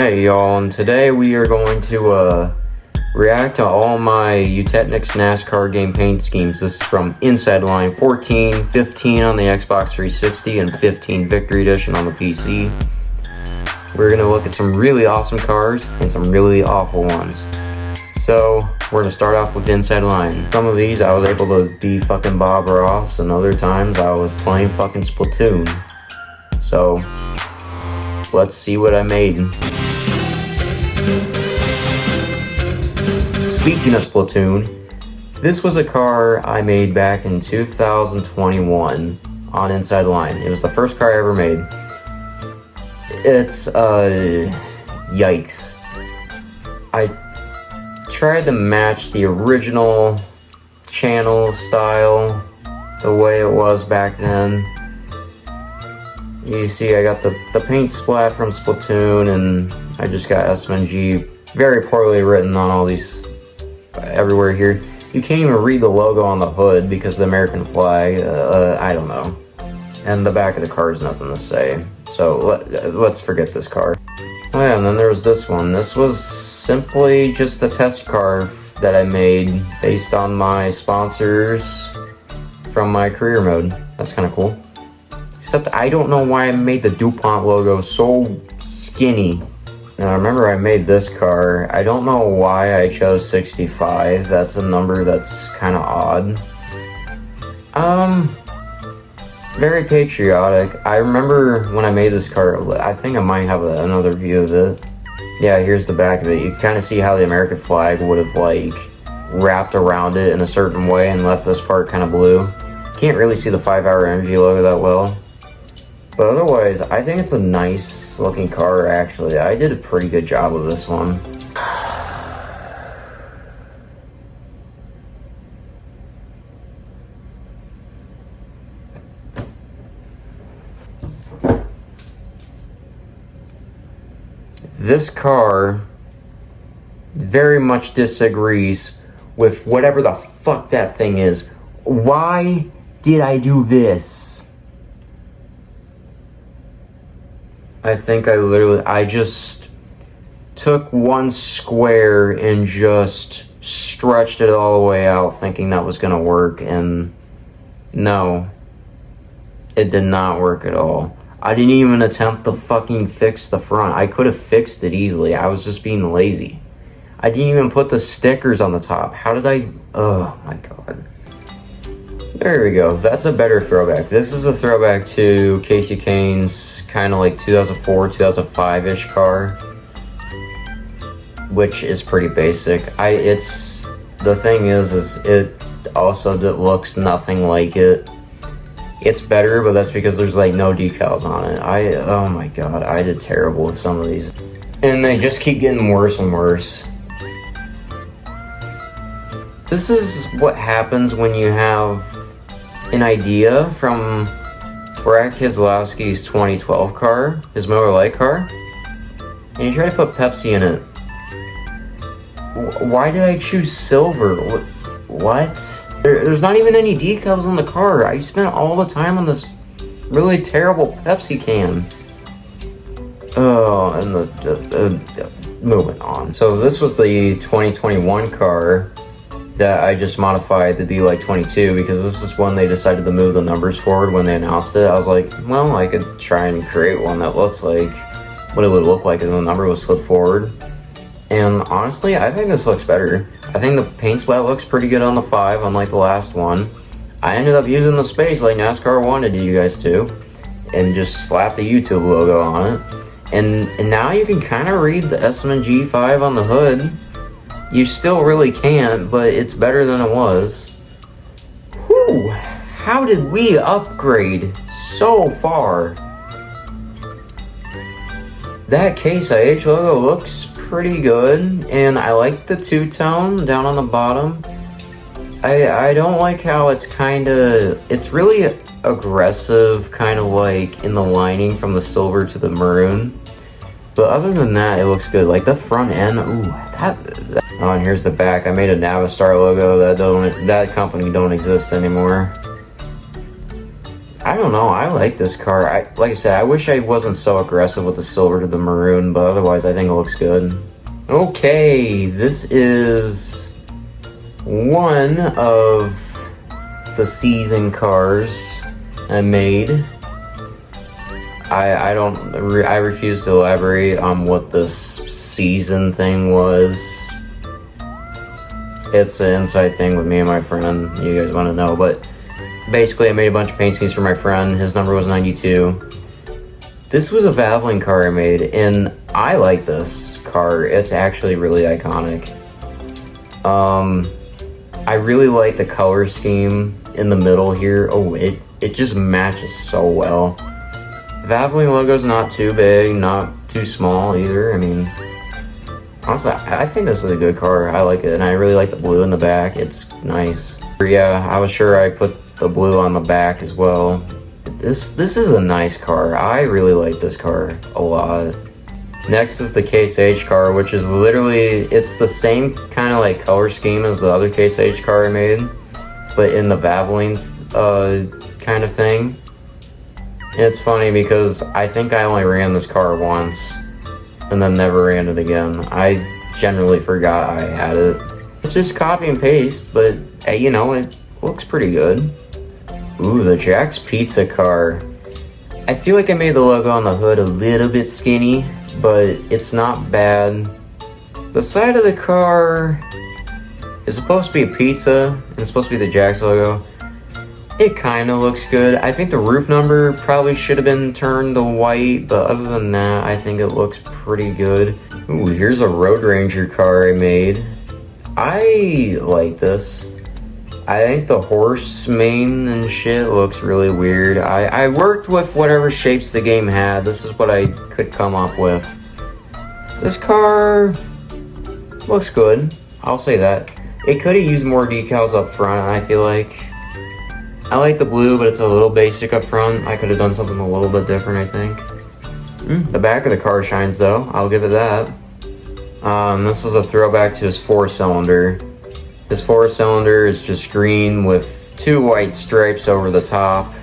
Hey y'all, and today we are going to react to all my Eutechnx NASCAR game paint schemes. This is from Inside Line 14, 15 on the Xbox 360, and 15 Victory Edition on the PC. We're going to look at some really awesome cars and some really awful ones. So, we're going to start off with Inside Line. Some of these I was able to be fucking Bob Ross, and other times I was playing fucking Splatoon. So, let's see what I made. Speaking of Splatoon, this was a car I made back in 2021 on Inside Line. It was the first car I ever made. It's, yikes. I tried to match the original channel style, the way it was back then. You see, I got the paint splat from Splatoon, and I just got SMG very poorly written on all these, everywhere here. You can't even read the logo on the hood because of the American flag. I don't know. And the back of the car is nothing to say. So let's forget this car. Oh yeah, and then there was this one. This was simply just a test car that I made based on my sponsors from my career mode. That's kind of cool. Except I don't know why I made the DuPont logo so skinny. Now remember I made this car. I don't know why I chose 65. That's a number that's kind of odd. Very patriotic. I remember when I made this car, I think I might have another view of it. Yeah, here's the back of it. You can kind of see how the American flag would have like wrapped around it in a certain way and left this part kind of blue. Can't really see the 5-Hour Energy logo that well. But otherwise, I think it's a nice looking car actually. I did a pretty good job with this one. This car very much disagrees with whatever the fuck that thing is. Why did I do this? I think I just took one square and just stretched it all the way out thinking that was gonna work, and no, it did not work at all. I didn't even attempt to fucking fix the front. I could have fixed it easily. I was just being lazy. I didn't even put the stickers on the top. How did I? Oh my god. There we go. That's a better throwback. This is a throwback to Casey Kane's kind of like 2004, 2005-ish car, which is pretty basic. The thing is it also looks nothing like it. It's better, but that's because there's like no decals on it. Oh my god, I did terrible with some of these. And they just keep getting worse and worse. This is what happens when you have an idea from Brad Keselowski's 2012 car, his Miller Lite car, and you try to put Pepsi in it. Why did I choose silver? What? There's not even any decals on the car. I spent all the time on this really terrible Pepsi can. Oh, and moving on. So this was the 2021 car that I just modified to be like 22 because this is when they decided to move the numbers forward when they announced it. I was like, well, I could try and create one that looks like what it would look like if the number was slid forward. And honestly, I think this looks better. I think the paint splat looks pretty good on the 5, unlike the last one. I ended up using the space like NASCAR wanted you guys to, and just slap the YouTube logo on it. And now you can kind of read the SMG 5 on the hood. You still really can't, but it's better than it was. Whew! How did we upgrade so far? That Case IH logo looks pretty good, and I like the two-tone down on the bottom. I don't like how it's really aggressive, kind of like in the lining from the silver to the maroon. But other than that, it looks good. Like the front end, ooh, oh, and here's the back. I made a Navistar logo that company don't exist anymore. I don't know. I like this car. Like I said, I wish I wasn't so aggressive with the silver to the maroon, but otherwise I think it looks good. Okay, this is one of the season cars I made. I refuse to elaborate on what this season thing was. It's an inside thing with me and my friend. You guys want to know, but basically I made a bunch of paint schemes for my friend. His number was 92. This was a Valvoline car I made, and I like this car. It's actually really iconic. I really like the color scheme in the middle here. Oh, it just matches so well. Valvoline logo's not too big, not too small either. I mean, honestly, I think this is a good car. I like it, and I really like the blue in the back. It's nice. Yeah, I was sure I put the blue on the back as well. This is a nice car. I really like this car a lot. Next is the Case H car, which is literally, it's the same kind of like color scheme as the other Case H car I made, but in the Valvoline kind of thing. And it's funny because I think I only ran this car once and then never ran it again. I generally forgot I had it. It's just copy and paste, but you know, it looks pretty good. Ooh, the Jack's Pizza car. I feel like I made the logo on the hood a little bit skinny, but it's not bad. The side of the car is supposed to be a pizza, and it's supposed to be the Jack's logo. It kind of looks good. I think the roof number probably should have been turned to white, but other than that, I think it looks pretty good. Ooh, here's a Road Ranger car I made. I like this. I think the horse mane and shit looks really weird. I worked with whatever shapes the game had. This is what I could come up with. This car looks good. I'll say that. It could have used more decals up front, I feel like. I like the blue, but it's a little basic up front. I could have done something a little bit different, I think. The back of the car shines, though. I'll give it that. This is a throwback to his 4-cylinder. His 4-cylinder is just green with 2 white stripes over the top.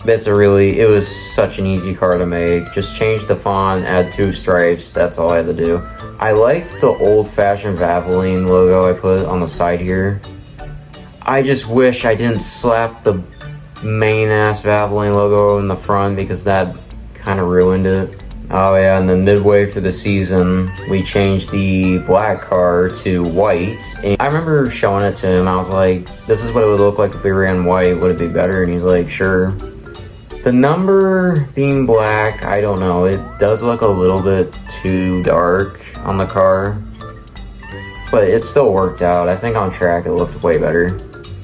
It was such an easy car to make. Just change the font, add 2 stripes. That's all I had to do. I like the old-fashioned Valvoline logo I put on the side here. I just wish I didn't slap the main-ass Valvoline logo in the front because that kind of ruined it. Oh yeah, and then midway through the season, we changed the black car to white. And I remember showing it to him. I was like, this is what it would look like if we ran white. Would it be better? And he's like, sure. The number being black, I don't know. It does look a little bit too dark on the car. But it still worked out. I think on track it looked way better.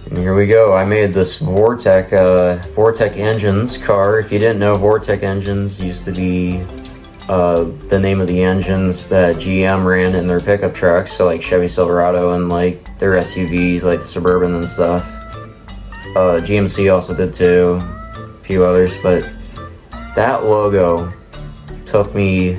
And here we go. I made this Vortec Engines car. If you didn't know, Vortec Engines used to be the name of the engines that GM ran in their pickup trucks, so like Chevy Silverado and like their SUVs, like the Suburban and stuff. GMC also did too, a few others, but that logo took me,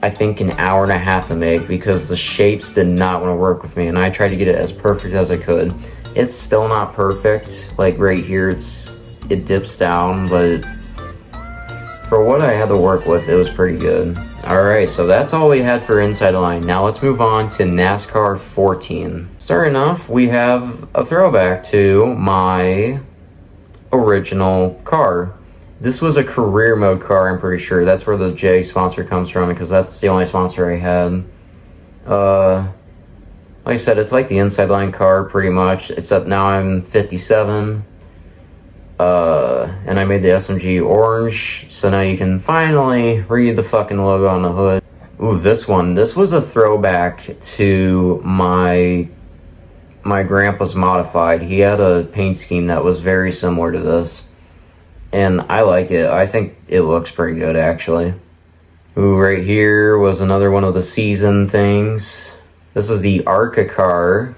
I think, an hour and a half to make because the shapes did not want to work with me, and I tried to get it as perfect as I could. It's still not perfect. Like right here, it dips down, but for what I had to work with, it was pretty good. Alright, so that's all we had for Inside Line. Now let's move on to NASCAR 14. Starting off, we have a throwback to my original car. This was a career mode car, I'm pretty sure. That's where the J sponsor comes from, because that's the only sponsor I had. Like I said, it's like the Inside Line car, pretty much, except now I'm 57. And I made the SMG orange, so now you can finally read the fucking logo on the hood. Ooh, this was a throwback to my grandpa's modified. He had a paint scheme that was very similar to this, and I like it. I think it looks pretty good, actually. Ooh, right here was another one of the season things. This is the ARCA car.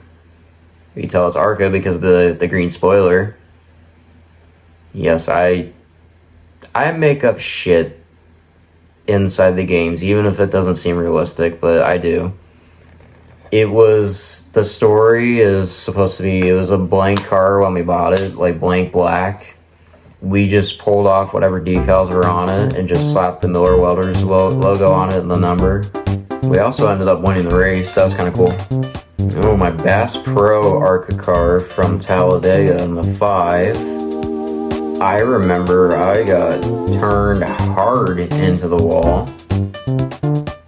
You can tell it's ARCA because of the green spoiler. Yes, I make up shit inside the games, even if it doesn't seem realistic, but I do. the story is supposed to be, it was a blank car when we bought it, like blank black. We just pulled off whatever decals were on it and just slapped the Miller Welders logo on it and the number. We also ended up winning the race. That was kind of cool. Oh, my Bass Pro ARCA car from Talladega in the 5. I remember I got turned hard into the wall.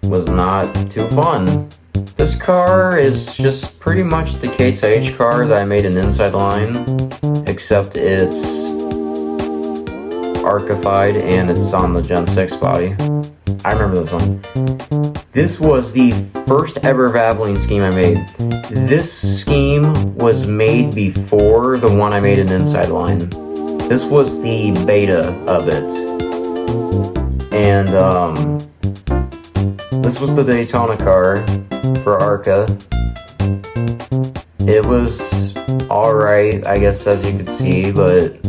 Was not too fun. This car is just pretty much the Case IH car that I made an inside line, except it's archified and it's on the Gen 6 body. I remember this one. This was the first ever Valvoline scheme I made. This scheme was made before the one I made an inside line. This was the beta of it. And this was the Daytona car for ARCA. It was alright, I guess, as you could see, but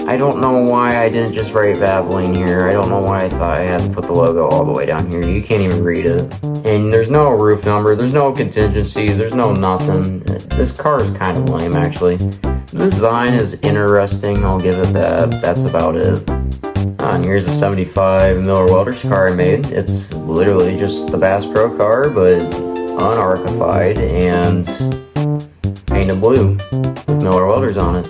I don't know why I didn't just write Valvoline here. I don't know why I thought I had to put the logo all the way down here. You can't even read it. And there's no roof number, there's no contingencies, there's no nothing. This car is kind of lame, actually. The design is interesting, I'll give it that. That's about it. And here's a 75 Miller Welders car I made. It's literally just the Bass Pro car, but unarchified and painted blue with Miller Welders on it.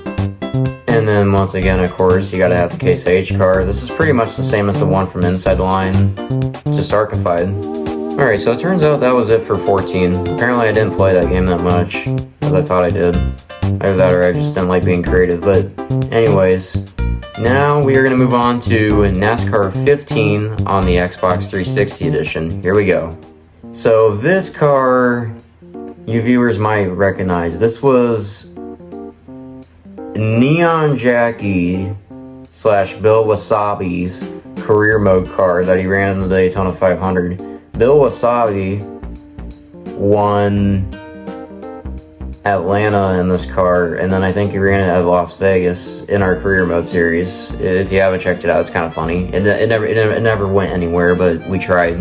And then once again, of course, you gotta have the Case IH car. This is pretty much the same as the one from Inside Line, just archified. Alright, so it turns out that was it for 14. Apparently I didn't play that game that much, as I thought I did. Either that or I just didn't like being creative, but anyways. Now we are going to move on to NASCAR 15 on the Xbox 360 edition. Here we go. So this car, you viewers might recognize. This was Neon Jackie / Bill Wasabi's career mode car that he ran in the Daytona 500. Bill Wasabi won Atlanta in this car, and then I think he ran it at Las Vegas in our career mode series. If you haven't checked it out, it's kind of funny. It never went anywhere, but we tried.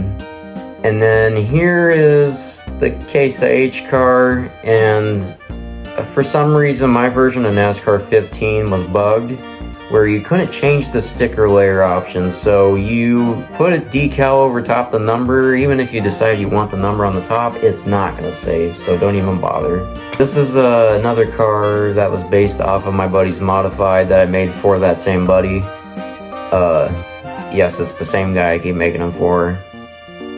And then here is the Case IH car, and for some reason my version of NASCAR 15 was bugged, where you couldn't change the sticker layer option, so you put a decal over top the number. Even if you decide you want the number on the top, it's not going to save, so don't even bother. This is another car that was based off of my buddy's modified that I made for that same buddy. Yes, it's the same guy I keep making them for.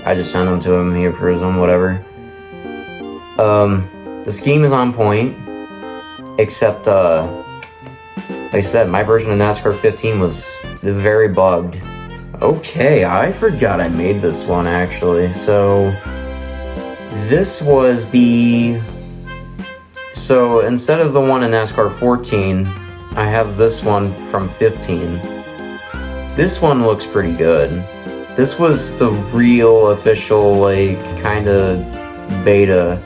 I just sent them to him, he approves them, whatever. The scheme is on point, except like I said, my version of NASCAR 15 was very bugged. Okay, I forgot I made this one actually. So this was the... So instead of the one in NASCAR 14, I have this one from 15. This one looks pretty good. This was the real official, like, kind of beta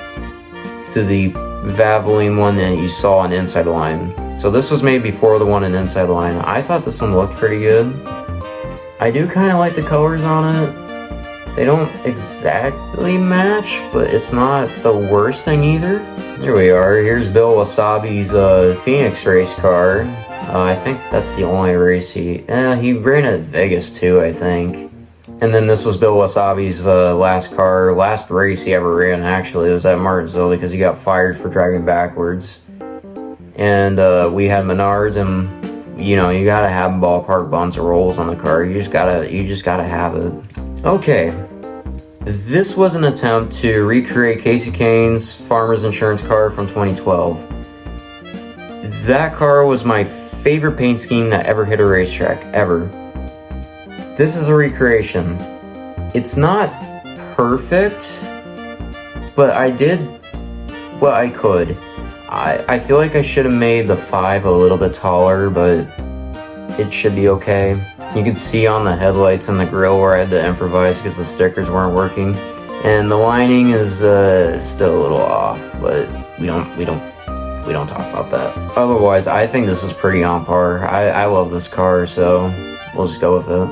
to the Valvoline one that you saw on Inside Line. So this was made before the one in Inside Line. I thought this one looked pretty good. I do kind of like the colors on it. They don't exactly match, but it's not the worst thing either. Here we are. Here's Bill Wasabi's Phoenix race car. I think that's the only race he ran at Vegas too, I think. And then this was Bill Wasabi's last race he ever ran, actually. It was at Martinsville because he got fired for driving backwards. And we had Menards, and you know, you gotta have ballpark bunts or rolls on the car. You just gotta have it. Okay, this was an attempt to recreate Casey Kane's Farmer's Insurance car from 2012. That car was my favorite paint scheme that ever hit a racetrack, ever. This is a recreation. It's not perfect, but I did what I could. I feel like I should have made the 5 a little bit taller, but it should be okay. You can see on the headlights and the grille where I had to improvise because the stickers weren't working. And the lining is still a little off, but we don't talk about that. Otherwise, I think this is pretty on par. I love this car, so we'll just go with it.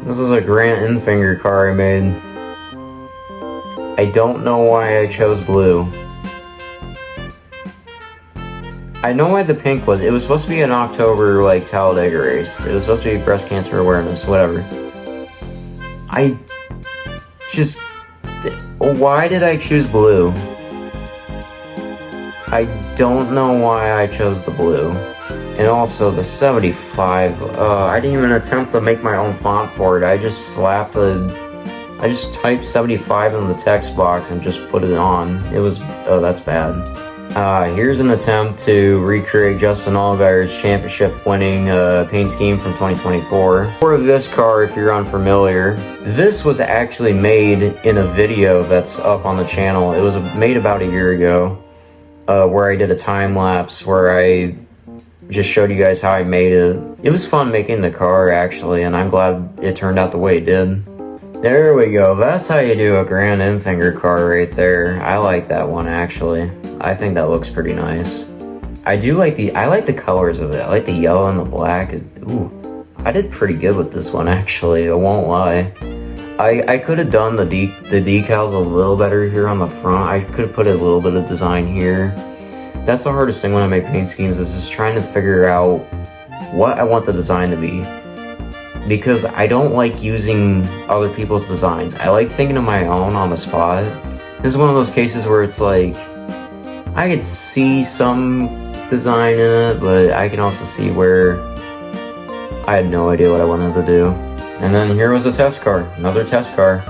This is a Grant Enfinger car I made. I don't know why I chose blue. I know why the pink was. It was supposed to be an October, like, Talladega race. It was supposed to be breast cancer awareness, whatever. I just... Why did I choose blue? I don't know why I chose the blue. And also the 75, I didn't even attempt to make my own font for it. I just typed 75 in the text box and just put it on. It was, oh, that's bad. Here's an attempt to recreate Justin Allgaier's championship-winning paint scheme from 2024. For this car, if you're unfamiliar, this was actually made in a video that's up on the channel. It was made about a year ago, where I did a time-lapse where I just showed you guys how I made it. It was fun making the car, actually, and I'm glad it turned out the way it did. There we go. That's how you do a Grand Infinger car right there. I like that one, actually. I think that looks pretty nice. I like the colors of it. I like the yellow and the black. Ooh, I did pretty good with this one, actually. I won't lie. I could have done the decals a little better here on the front. I could have put a little bit of design here. That's the hardest thing when I make paint schemes, is just trying to figure out what I want the design to be. Because I don't like using other people's designs. I like thinking of my own on the spot. This is one of those cases where it's like, I could see some design in it, but I can also see where I had no idea what I wanted to do. And then here was a test car, another test car.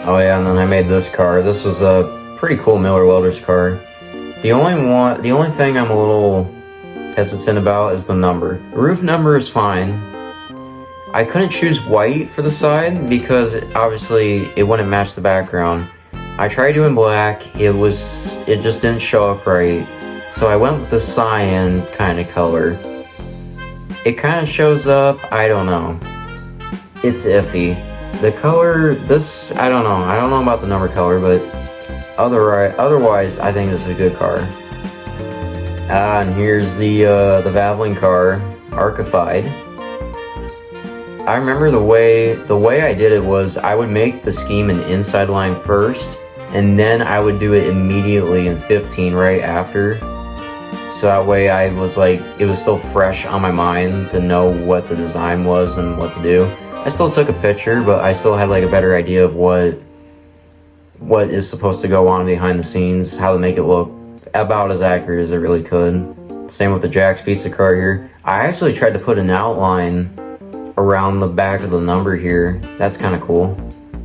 Oh yeah, and then I made this car. This was a pretty cool Miller Welders car. The only thing I'm a little hesitant about is the number. The roof number is fine. I couldn't choose white for the side because obviously it wouldn't match the background. I tried doing black, it just didn't show up right. So I went with the cyan kind of color. It kind of shows up, I don't know. It's iffy. The color, I don't know about the number color, but otherwise I think this is a good car. And here's the Valvoline car, Archified. I remember the way I did it was I would make the scheme an inside line first, and then I would do it immediately in 15 right after. So that way it was still fresh on my mind to know what the design was and what to do. I still took a picture, but I still had like a better idea of what is supposed to go on behind the scenes, how to make it look about as accurate as it really could. Same with the Jack's Pizza car here. I actually tried to put an outline around the back of the number here. That's kind of cool.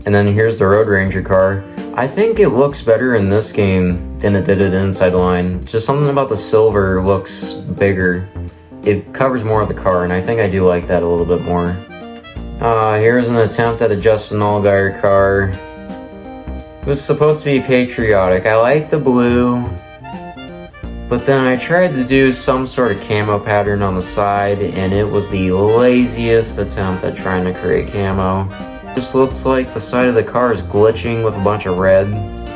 And then here's the Road Ranger car. I think it looks better in this game than it did in Inside Line. Just something about the silver looks bigger. It covers more of the car, and I think I do like that a little bit more. Here's an attempt at a Justin Allgaier car. It was supposed to be patriotic. I like the blue, but then I tried to do some sort of camo pattern on the side, and it was the laziest attempt at trying to create camo. Just looks like the side of the car is glitching with a bunch of red.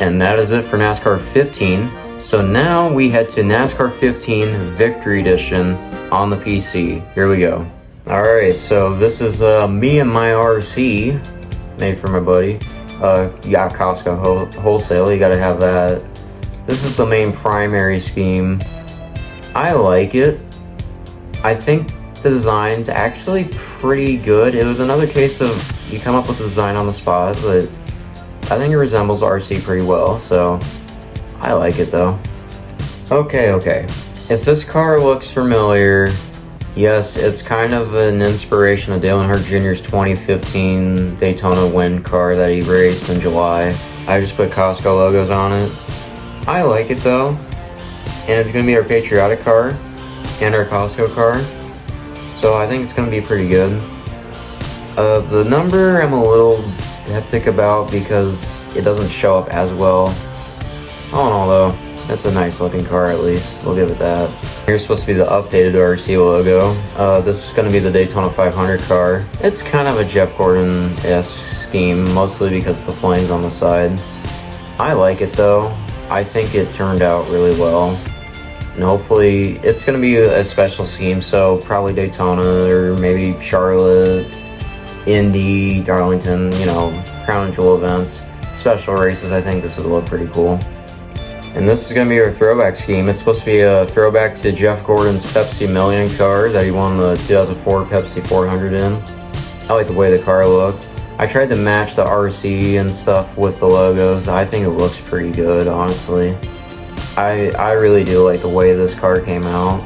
And that is it for NASCAR 15. So now we head to NASCAR 15 Victory Edition on the PC. Here we go. Alright, so this is me and my RC, made for my buddy. You got Costco wholesale, you gotta have that. This is the main primary scheme. I like it. I think the design's actually pretty good. It was another case of you come up with the design on the spot, but I think it resembles RC pretty well, so I like it though. Okay. If this car looks familiar, yes, it's kind of an inspiration of Dale Earnhardt Jr.'s 2015 Daytona win car that he raced in July. I just put Costco logos on it. I like it though, and it's going to be our patriotic car and our Costco car, so I think it's going to be pretty good. The number I'm a little hectic about because it doesn't show up as well. All in all though, that's a nice looking car at least, we'll give it that. Here's supposed to be the updated RC logo. This is going to be the Daytona 500 car. It's kind of a Jeff Gordon-esque scheme, mostly because of the flames on the side. I like it though. I think it turned out really well. And hopefully, it's going to be a special scheme, so probably Daytona or maybe Charlotte, Indy, Darlington, you know, crown and jewel events. special races, I think this would look pretty cool. And this is going to be our throwback scheme. It's supposed to be a throwback to Jeff Gordon's Pepsi Million car that he won the 2004 Pepsi 400 in. I like the way the car looked. I tried to match the RC and stuff with the logos. I think it looks pretty good, honestly. I really do like the way this car came out.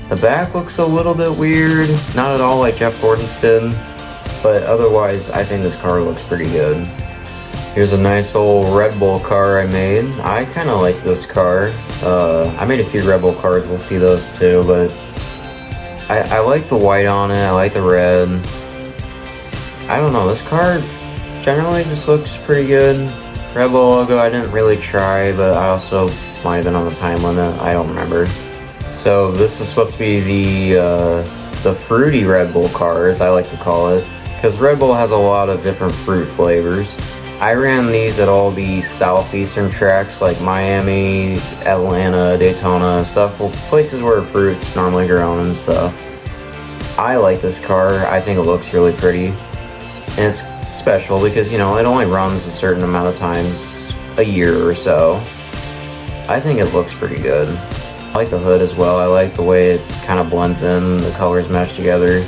The back looks a little bit weird, not at all like Jeff Gordon's did, but otherwise I think this car looks pretty good. Here's a nice old Red Bull car I made. I kind of like this car. I made a few Red Bull cars, we'll see those too, but I like the white on it, I like the red. I don't know, this car generally just looks pretty good. Red Bull logo I didn't really try, but I also might have been on the time limit, I don't remember. So this is supposed to be the fruity Red Bull car, as I like to call it, because Red Bull has a lot of different fruit flavors. I ran these at all the southeastern tracks like Miami, Atlanta, Daytona, stuff, places where fruit's normally grown and stuff. I like this car, I think it looks really pretty. And it's special because, you know, it only runs a certain amount of times a year or so. I think it looks pretty good. I like the hood as well. I like the way it kind of blends in, the colors mesh together.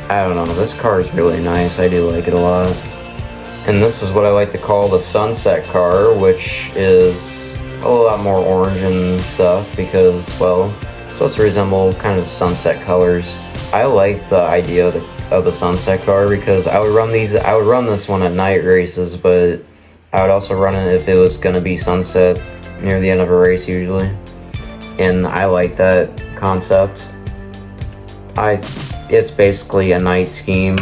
I don't know, this car is really nice. I do like it a lot. And this is what I like to call the sunset car, which is a lot more orange and stuff because, well, it's supposed to resemble kind of sunset colors. I like the idea of the sunset car because I would run this one at night races, but I would also run it if it was going to be sunset near the end of a race usually. And I like that concept. It's basically a night scheme,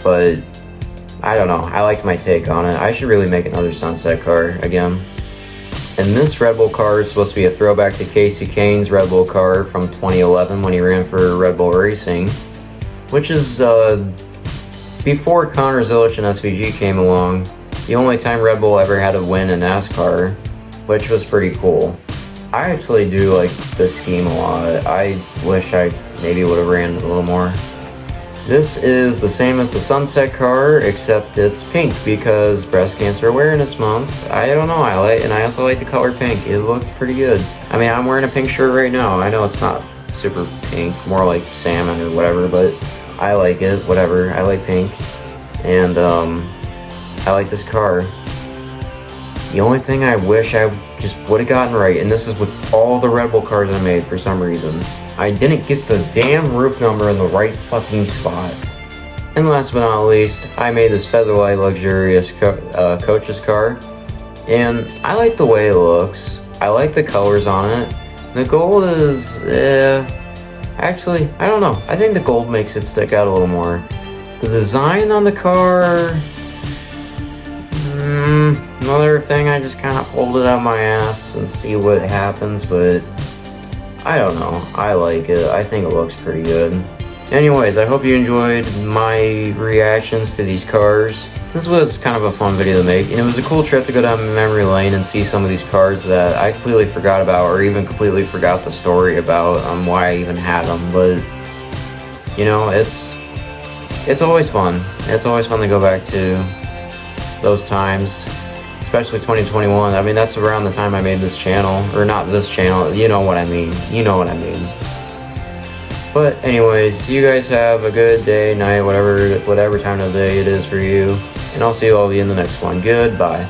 but I don't know, I liked my take on it. I should really make another sunset car again. And this Red Bull car is supposed to be a throwback to Casey Kane's Red Bull car from 2011 when he ran for Red Bull Racing, which is before Connor Zilic and SVG came along, the only time Red Bull ever had to win in NASCAR, which was pretty cool. I actually do like this scheme a lot. I wish I maybe would have ran it a little more. This is the same as the sunset car, except it's pink because Breast Cancer Awareness Month. I don't know, and I also like the color pink. It looked pretty good. I mean, I'm wearing a pink shirt right now. I know it's not super pink, more like salmon or whatever, but I like it, whatever. I like pink. And I like this car. The only thing I wish I just would have gotten right, and this is with all the Red Bull cars I made for some reason, I didn't get the damn roof number in the right fucking spot. And last but not least, I made this Featherlight Luxurious coach's car, and I like the way it looks. I like the colors on it. The gold is, actually, I don't know. I think the gold makes it stick out a little more. The design on the car, another thing, I just kind of pulled it out of my ass and see what happens, but I don't know. I like it. I think it looks pretty good. Anyways, I hope you enjoyed my reactions to these cars. This was kind of a fun video to make, and it was a cool trip to go down memory lane and see some of these cars that I completely forgot about, or even completely forgot the story about why I even had them. But, you know, it's always fun. It's always fun to go back to those times. Especially 2021. I mean, that's around the time I made this channel. Or not this channel, you know what I mean. You know what I mean. But anyways, you guys have a good day, night, whatever time of the day it is for you. And I'll see all of you in the next one. Goodbye.